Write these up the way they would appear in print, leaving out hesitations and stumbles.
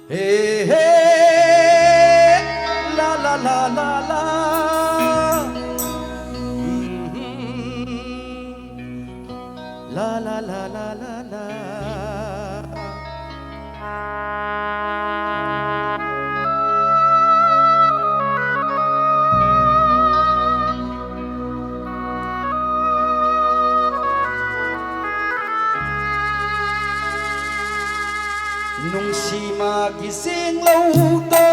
Hey, hey, la la la la la. La la la la la la. Nung si magising lauto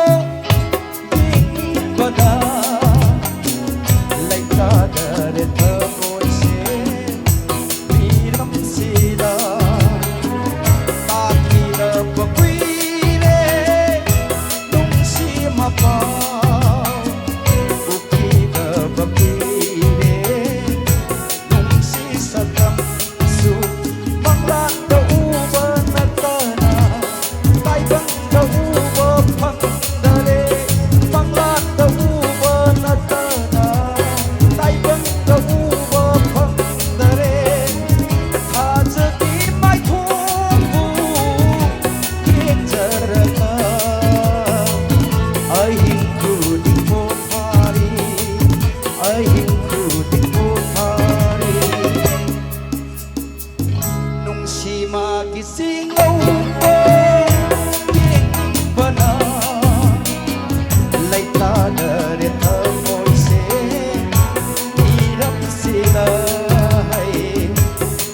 Ding ko na Lại ta đời thơ ngồi xe Vì lắm xì đà Ta kỳ lờ và quý lê Nung si mà bao Cô kỳ lờ và quý lê Nung si sa tâm su Mang lan đâu bơ na ta na Tai bang đâu bơ phăng đà lê Mang lan đâu bơ na ta na Tai bang đâu bơ phăng đà lê Tha giờ đi mai thung vu Kiên giờ ra Ai hình ku đi phố thari Ai hình ku đi phố thari Nung si magising lauto Lại ta đời thơ ngồi xe Đi đắp xì lờ hay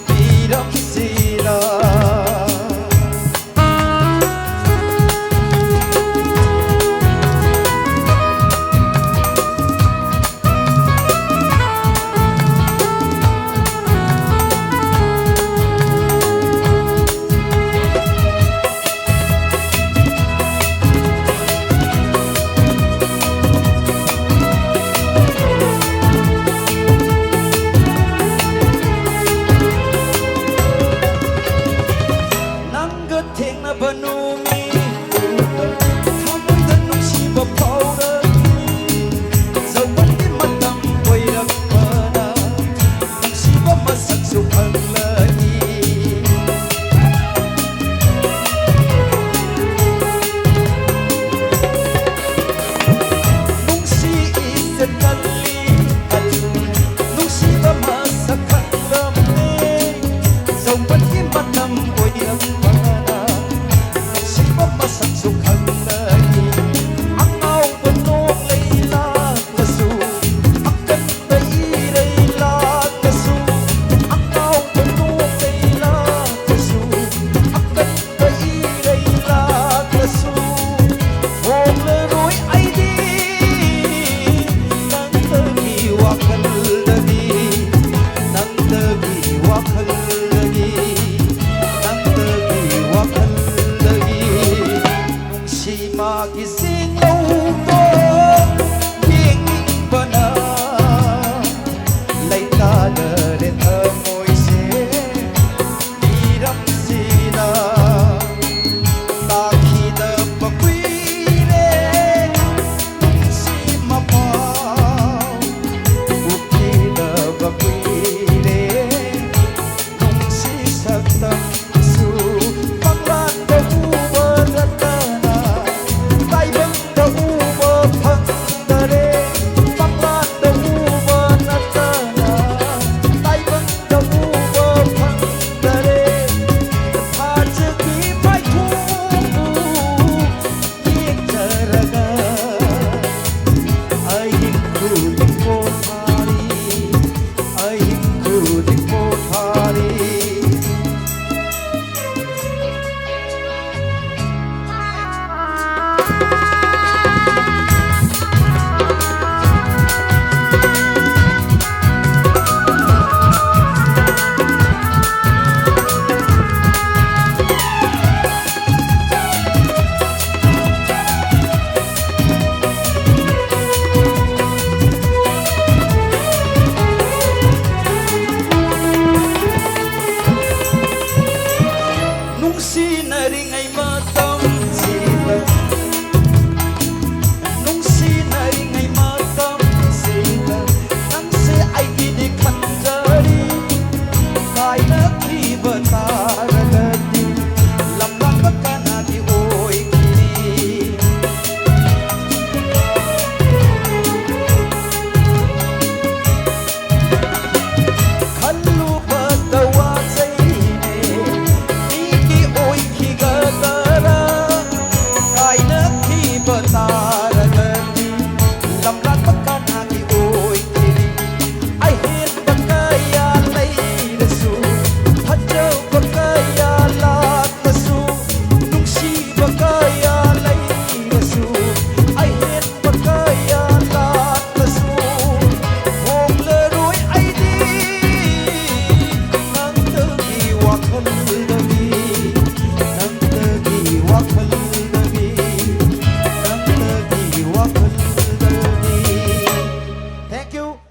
Đi đắp xì lờ Thing na banumi Thamon thân nung si ba powder Dẫu vẫn đi mất tâm quay đập mơ na Nung si ba mất sắc dục hằng lời Nung si isan kali Nung si ba mất sắc hằng lâm mê Dẫu vẫn đi mất tâm quay đập mơ Sắc dục hằng lagi Ang au benok leila kasu Akan beirei la kasu Ang au benok leila kasu Akan beirei la kasu Hong leroi ai di Nang tegi wakal lagi Nang tegi wakal lagi Nang tegi wakal lagi Si magising